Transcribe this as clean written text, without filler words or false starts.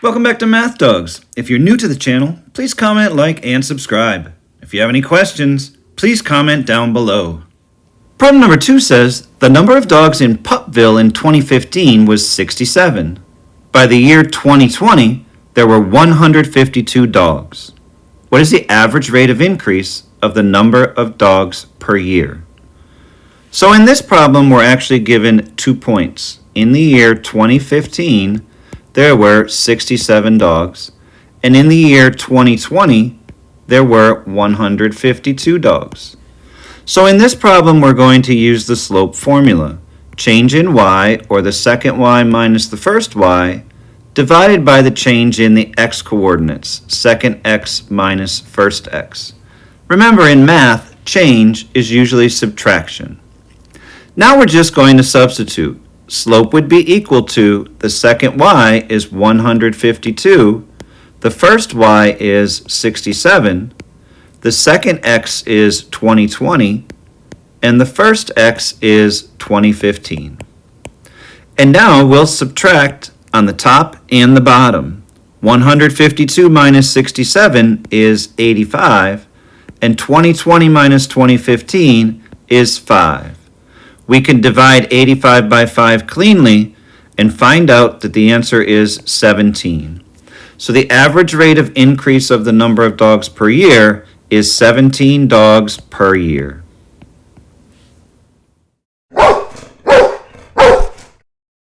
Welcome back to Math Dogs. If you're new to the channel, please comment, like, and subscribe. If you have any questions, please comment down below. Problem number 2 says, the number of dogs in Pupville in 2015 was 67. By the year 2020, there were 152 dogs. What is the average rate of increase of the number of dogs per year? So in this problem, we're actually given 2 points. In the year 2015, there were 67 dogs, and in the year 2020, there were 152 dogs. So in this problem, we're going to use the slope formula. Change in y, or the second y minus the first y, divided by the change in the x-coordinates, second x minus first x. Remember, in math, change is usually subtraction. Now we're just going to substitute. Slope would be equal to the second y is 152, the first y is 67, the second x is 2020, and the first x is 2015. And now we'll subtract on the top and the bottom. 152 minus 67 is 85, and 2020 minus 2015 is 5. We can divide 85 by 5 cleanly and find out that the answer is 17. So the average rate of increase of the number of dogs per year is 17 dogs per year.